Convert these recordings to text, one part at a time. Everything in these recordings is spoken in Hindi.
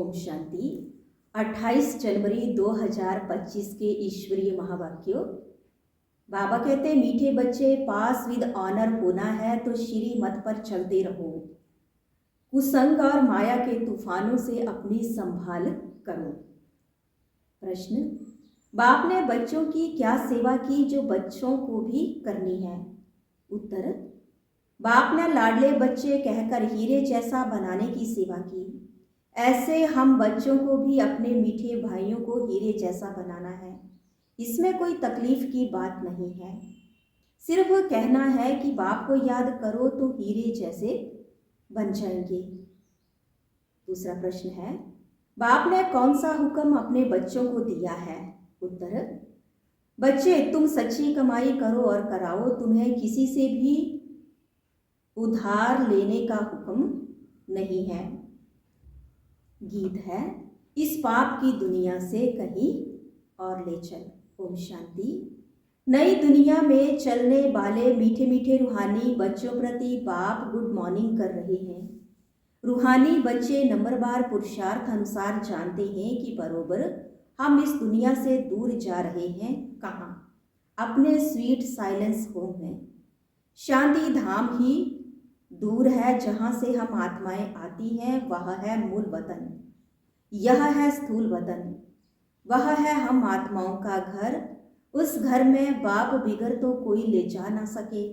ओम शांति। 28 जनवरी 2025 के ईश्वरीय महावाक्यों। बाबा कहते, मीठे बच्चे, पास विद ऑनर होना है तो श्री मत पर चलते रहो। कुसंग और माया के तूफानों से अपनी संभाल करो। प्रश्न, बाप ने बच्चों की क्या सेवा की जो बच्चों को भी करनी है? उत्तर, बाप ने लाडले बच्चे कहकर हीरे जैसा बनाने की सेवा की। ऐसे हम बच्चों को भी अपने मीठे भाइयों को हीरे जैसा बनाना है। इसमें कोई तकलीफ की बात नहीं है। सिर्फ कहना है कि बाप को याद करो तो हीरे जैसे बन जाएंगे। दूसरा प्रश्न है, बाप ने कौन सा हुक्म अपने बच्चों को दिया है? उत्तर, बच्चे तुम सच्ची कमाई करो और कराओ। तुम्हें किसी से भी उधार लेने का हुक्म नहीं है। गीत है, इस पाप की दुनिया से कहीं और ले चल। ओम शांति। नई दुनिया में चलने वाले मीठे मीठे रूहानी बच्चों प्रति बाप गुड मॉर्निंग कर रहे हैं। रूहानी बच्चे नंबरवार पुरुषार्थ अनुसार जानते हैं कि बरोबर हम इस दुनिया से दूर जा रहे हैं। कहाँ? अपने स्वीट साइलेंस होम में। शांति धाम ही दूर है जहाँ से हम आत्माएं आती हैं। वह है मूल वतन, यह है स्थूल वतन। वह है हम आत्माओं का घर। उस घर में बाप बिगर तो कोई ले जा ना सके।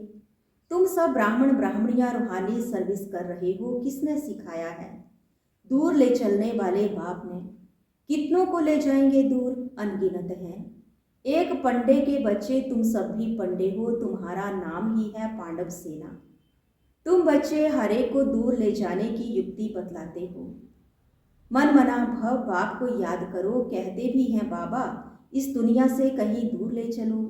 तुम सब ब्राह्मण ब्राह्मणियां रूहानी सर्विस कर रहे हो। किसने सिखाया है? दूर ले चलने वाले बाप ने। कितनों को ले जाएंगे दूर? अनगिनत हैं। एक पंडे के बच्चे तुम सब भी पंडे हो। तुम्हारा नाम ही है पांडव सेना। तुम बच्चे हर एक को दूर ले जाने की युक्ति बतलाते हो। मन मना भव बाप को याद करो। कहते भी हैं बाबा इस दुनिया से कहीं दूर ले चलो।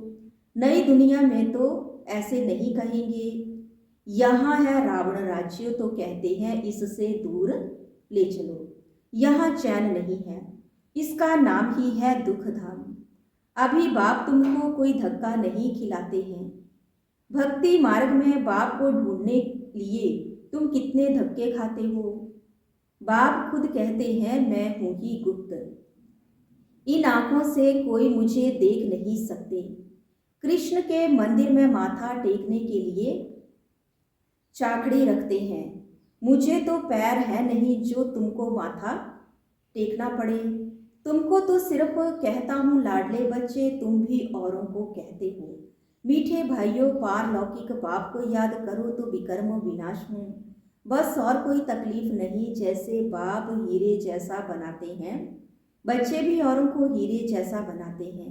नई दुनिया में तो ऐसे नहीं कहेंगे। यहाँ है रावण राज्य तो कहते हैं इससे दूर ले चलो। यहाँ चैन नहीं है। इसका नाम ही है दुख धाम। अभी बाप तुमको कोई धक्का नहीं खिलाते हैं। भक्ति मार्ग में बाप को ढूंढने लिए तुम कितने धक्के खाते हो। बाप खुद कहते हैं मैं हूं ही गुप्त। इन आंखों से कोई मुझे देख नहीं सकते। कृष्ण के मंदिर में माथा टेकने के लिए चाकड़ी रखते हैं। मुझे तो पैर है नहीं जो तुमको माथा टेकना पड़े। तुमको तो सिर्फ कहता हूँ लाडले बच्चे, तुम भी औरों को कहते हो। मीठे भाइयों, पारलौकिक बाप को याद करो तो विकर्म विनाश हूँ। बस और कोई तकलीफ नहीं। जैसे बाप हीरे जैसा बनाते हैं, बच्चे भी औरों को हीरे जैसा बनाते हैं।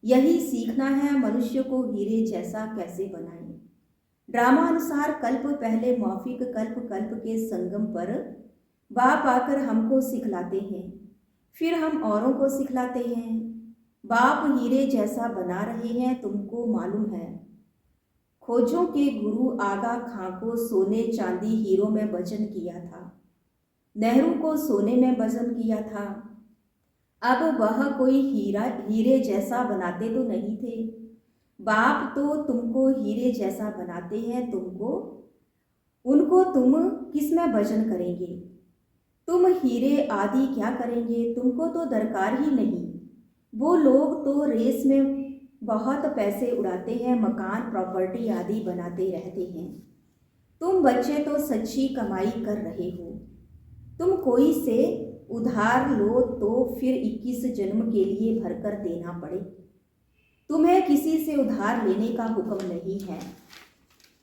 यही सीखना है मनुष्य को हीरे जैसा कैसे बनाएं। ड्रामा अनुसार कल्प पहले मौफिक कल्प के संगम पर बाप आकर हमको सिखलाते हैं, फिर हम औरों को सिखलाते हैं। बाप हीरे जैसा बना रहे हैं, तुमको मालूम है। खोजों के गुरु आगा खां को सोने चांदी हीरो में वजन किया था। नेहरू को सोने में वजन किया था। अब वह कोई हीरे जैसा बनाते तो नहीं थे। बाप तो तुमको हीरे जैसा बनाते हैं। उनको तुम किस में वजन करेंगे? तुम हीरे आदि क्या करेंगे? तुमको तो दरकार ही नहीं। वो लोग तो रेस में बहुत पैसे उड़ाते हैं, मकान प्रॉपर्टी आदि बनाते रहते हैं। तुम बच्चे तो सच्ची कमाई कर रहे हो। तुम कोई से उधार लो तो फिर 21 जन्म के लिए भरकर देना पड़े। तुम्हें किसी से उधार लेने का हुक्म नहीं है।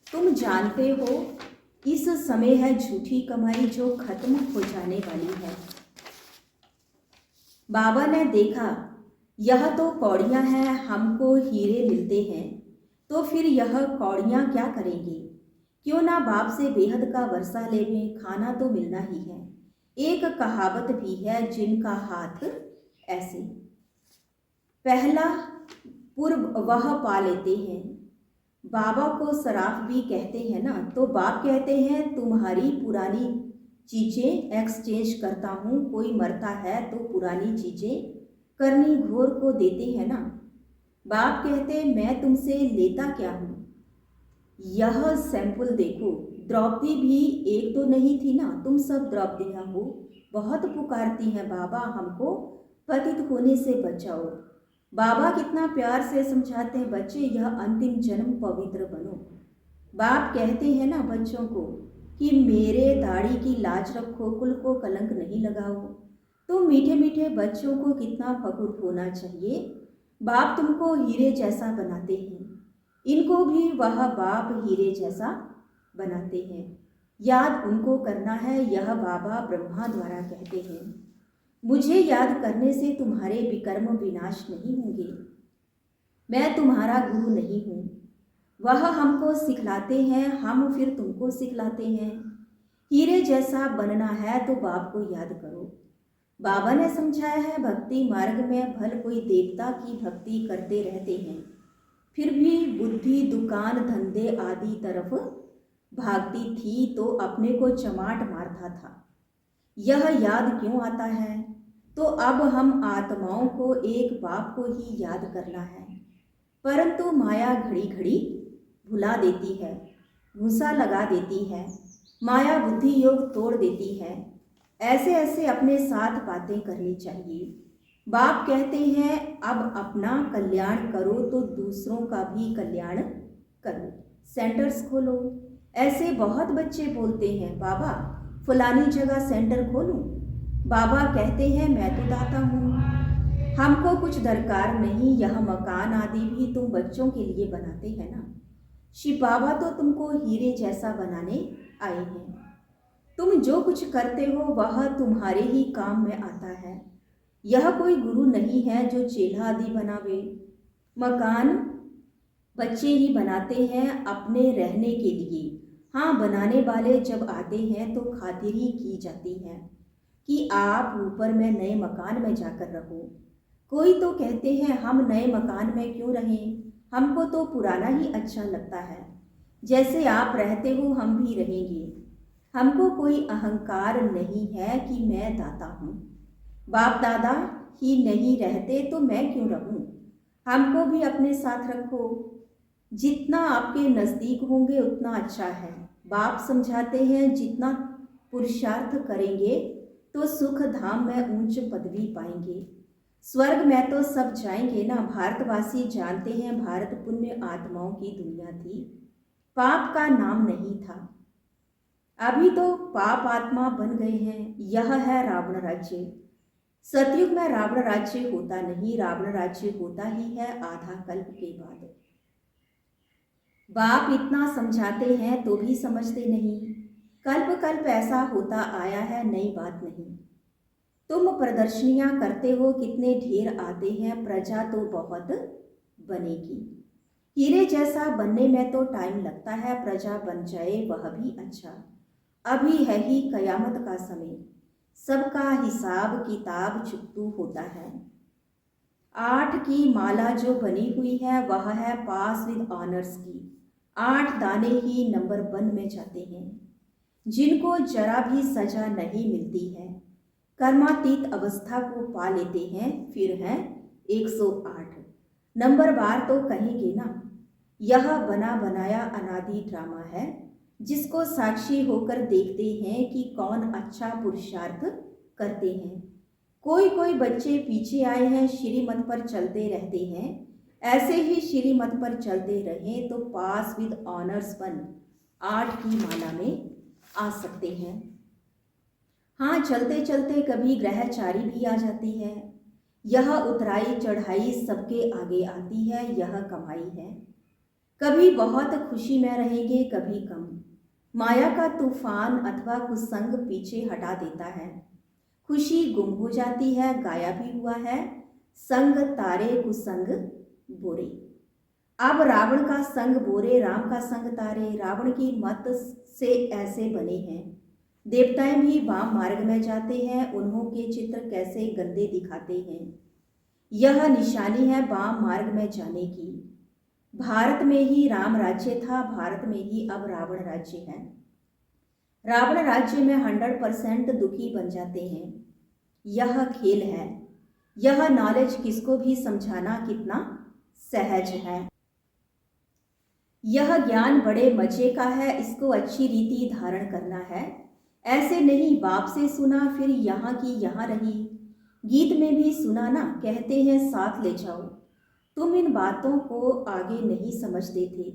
तुम जानते हो इस समय है झूठी कमाई जो खत्म हो जाने वाली है। बाबा ने देखा यह तो कौड़ियाँ हैं, हमको हीरे मिलते हैं, तो फिर यह कौड़ियाँ क्या करेंगे? क्यों ना बाप से बेहद का वर्षा लेवें, खाना तो मिलना ही है। एक कहावत भी है, जिनका हाथ ऐसे पहला पूर्व वह पा लेते हैं। बाबा को सराफ भी कहते हैं ना, तो बाप कहते हैं तुम्हारी पुरानी चीज़ें एक्सचेंज करता हूँ। कोई मरता है तो पुरानी चीज़ें करनी घोर को देते हैं ना। बाप कहते मैं तुमसे लेता क्या हूँ? यह सैंपल देखो। द्रौपदी भी एक तो नहीं थी ना, तुम सब द्रौपदियाँ हो। बहुत पुकारती हैं, बाबा हमको पतित होने से बचाओ। बाबा कितना प्यार से समझाते हैं, बच्चे यह अंतिम जन्म पवित्र बनो। बाप कहते हैं ना बच्चों को कि मेरे दाढ़ी की लाज रखो, कुल को कलंक नहीं लगाओ। तो मीठे मीठे बच्चों को कितना फख्र होना चाहिए। बाप तुमको हीरे जैसा बनाते हैं, इनको भी वह बाप हीरे जैसा बनाते हैं। याद उनको करना है, यह बाबा ब्रह्मा द्वारा कहते हैं। मुझे याद करने से तुम्हारे विकर्म विनाश नहीं होंगे। मैं तुम्हारा गुरु नहीं हूँ, वह हमको सिखलाते हैं, हम फिर तुमको सिखलाते हैं। हीरे जैसा बनना है तो बाप को याद करो। बाबा ने समझाया है, भक्ति मार्ग में भल कोई देवता की भक्ति करते रहते हैं, फिर भी बुद्धि दुकान धंधे आदि तरफ भागती थी तो अपने को चमाट मारता था। यह याद क्यों आता है? तो अब हम आत्माओं को एक बाप को ही याद करना है, परंतु माया घड़ी घड़ी भुला देती है, घूसा लगा देती है, माया बुद्धि योग तोड़ देती है। ऐसे ऐसे अपने साथ बातें करनी चाहिए। बाप कहते हैं अब अपना कल्याण करो तो दूसरों का भी कल्याण करो, सेंटर्स खोलो। ऐसे बहुत बच्चे बोलते हैं, बाबा फलानी जगह सेंटर खोलूं। बाबा कहते हैं मैं तो दाता हूँ, हमको कुछ दरकार नहीं, यह मकान आदि भी तुम बच्चों के लिए बनाते हैं ना। शिव बाबा तो तुमको हीरे जैसा बनाने आए हैं। तुम जो कुछ करते हो वह तुम्हारे ही काम में आता है। यह कोई गुरु नहीं है जो चेला आदि बनावे। मकान बच्चे ही बनाते हैं अपने रहने के लिए। हाँ, बनाने वाले जब आते हैं तो खातिर ही की जाती है कि आप ऊपर में नए मकान में जाकर रहो। कोई तो कहते हैं हम नए मकान में क्यों रहें, हमको तो पुराना ही अच्छा लगता है। जैसे आप रहते हो हम भी रहेंगे। हमको कोई अहंकार नहीं है कि मैं दाता हूँ। बाप दादा ही नहीं रहते तो मैं क्यों रहूँ। हमको भी अपने साथ रखो। जितना आपके नज़दीक होंगे उतना अच्छा है। बाप समझाते हैं जितना पुरुषार्थ करेंगे तो सुख धाम में ऊंच पदवी पाएंगे। स्वर्ग में तो सब जाएंगे ना। भारतवासी जानते हैं भारत पुण्य आत्माओं की दुनिया थी, पाप का नाम नहीं था। अभी तो पाप आत्मा बन गए हैं। यह है रावण राज्य। सतयुग में रावण राज्य होता नहीं, रावण राज्य होता ही है आधा कल्प के बाद। बाप इतना समझाते हैं तो भी समझते नहीं। कल्प कल्प ऐसा होता आया है, नई बात नहीं। तुम प्रदर्शनियां करते हो, कितने ढेर आते हैं, प्रजा तो बहुत बनेगी। हीरे जैसा बनने में तो टाइम लगता है, प्रजा बन जाए वह भी अच्छा। अभी है ही कयामत का समय, सबका हिसाब किताब चुकतू होता है। 8 की माला जो बनी हुई है वह है पास विद ऑनर्स की। 8 दाने ही नंबर 1 में जाते हैं। जिनको जरा भी सजा नहीं मिलती है, कर्मातीत अवस्था को पा लेते हैं, फिर है 108 नंबर बार तो कहेंगे ना। यह बना बनाया अनादि ड्रामा है, जिसको साक्षी होकर देखते हैं कि कौन अच्छा पुरुषार्थ करते हैं। कोई कोई बच्चे पीछे आए हैं, श्रीमत पर चलते रहते हैं। ऐसे ही श्रीमत पर चलते रहें तो पास विद ऑनर्स 8 की माला में आ सकते हैं। हाँ, चलते चलते कभी ग्रहचारी भी आ जाती है। यह उतराई चढ़ाई सबके आगे आती है, यह कमाई है। कभी बहुत खुशी में रहेंगे, कभी कम। माया का तूफान अथवा कुसंग पीछे हटा देता है, खुशी गुम हो जाती है। गाया भी हुआ है, संग तारे कुसंग बोरे। अब रावण का संग बोरे, राम का संग तारे। रावण की मत से ऐसे बने हैं। देवताएं भी वाम मार्ग में जाते हैं, उन्हों के चित्र कैसे गंदे दिखाते हैं। यह निशानी है वाम मार्ग में जाने की। भारत में ही राम राज्य था, भारत में ही अब रावण राज्य है। रावण राज्य में 100% दुखी बन जाते हैं। यह खेल है। यह नॉलेज किसको भी समझाना कितना सहज है। यह ज्ञान बड़े मजे का है, इसको अच्छी रीति धारण करना है। ऐसे नहीं बाप से सुना फिर यहाँ की यहाँ रही, गीत में भी सुना ना कहते हैं साथ ले जाओ। तुम इन बातों को आगे नहीं समझते थे,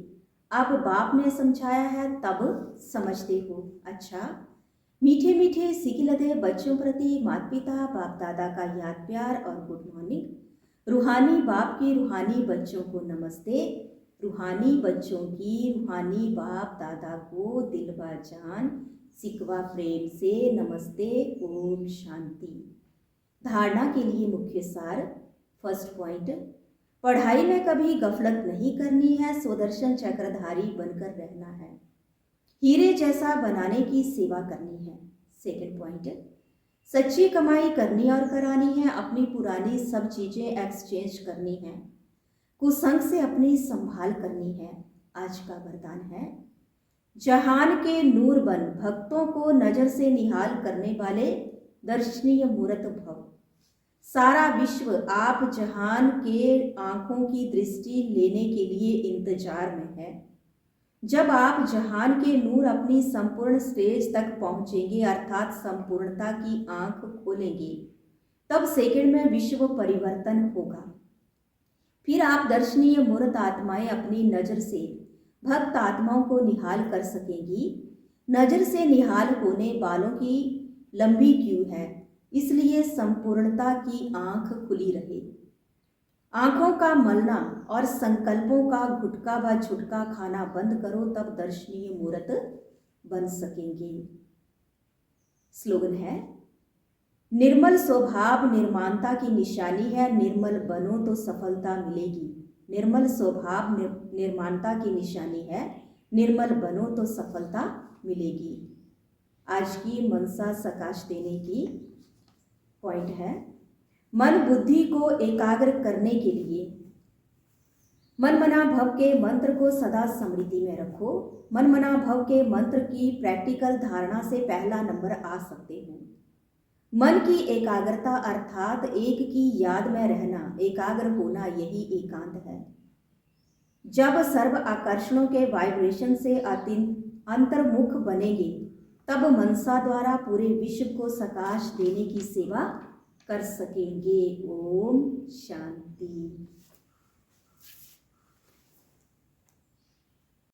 अब बाप ने समझाया है तब समझते हो। अच्छा, मीठे मीठे सिकिलदे बच्चों प्रति माता पिता बाप दादा का याद प्यार और गुड मॉर्निंग। रूहानी बाप की रूहानी बच्चों को नमस्ते, रूहानी बच्चों की रूहानी बाप दादा को दिलवा जान सिकवा प्रेम से नमस्ते। ओम शांति। धारणा के लिए मुख्य सार। फर्स्ट पॉइंट, पढ़ाई में कभी गफलत नहीं करनी है, स्वदर्शन चक्रधारी बनकर रहना है, हीरे जैसा बनाने की सेवा करनी है। सेकंड पॉइंट, सच्ची कमाई करनी और करानी है, अपनी पुरानी सब चीजें एक्सचेंज करनी है, कुसंग से अपनी संभाल करनी है। आज का वरदान है, जहान के नूर बन भक्तों को नजर से निहाल करने वाले दर्शनीय मूर्त भव। सारा विश्व आप जहान के आंखों की दृष्टि लेने के लिए इंतजार में है। जब आप जहान के नूर अपनी संपूर्ण स्टेज तक पहुंचेंगे अर्थात संपूर्णता की आंख खोलेंगे, तब सेकंड में विश्व परिवर्तन होगा। फिर आप दर्शनीय मूर्त आत्माएं अपनी नजर से भक्त आत्माओं को निहाल कर सकेंगी। नजर से निहाल होने वालों की लंबी क्यू है, इसलिए संपूर्णता की आंख खुली रहे। आंखों का मलना और संकल्पों का गुटका व झुटका खाना बंद करो, तब दर्शनीय मूर्त बन सकेंगे। स्लोगन है, निर्मल स्वभाव निर्माणता की निशानी है, निर्मल बनो तो सफलता मिलेगी। निर्मल स्वभाव निर्माणता की निशानी है, निर्मल बनो तो सफलता मिलेगी। आज की मनसा सकाश देने की पॉइंट है, मन बुद्धि को एकाग्र करने के लिए मन मना भव के मंत्र को सदा स्मृति में रखो। मन मना भव के मंत्र की प्रैक्टिकल धारणा से पहला नंबर आ सकते हो। मन की एकाग्रता अर्थात एक की याद में रहना, एकाग्र होना, यही एकांत है। जब सर्व आकर्षणों के वाइब्रेशन से अंतर्मुख बनेंगे, तब मनसा द्वारा पूरे विश्व को सकाश देने की सेवा कर सकेंगे। ओम शांति।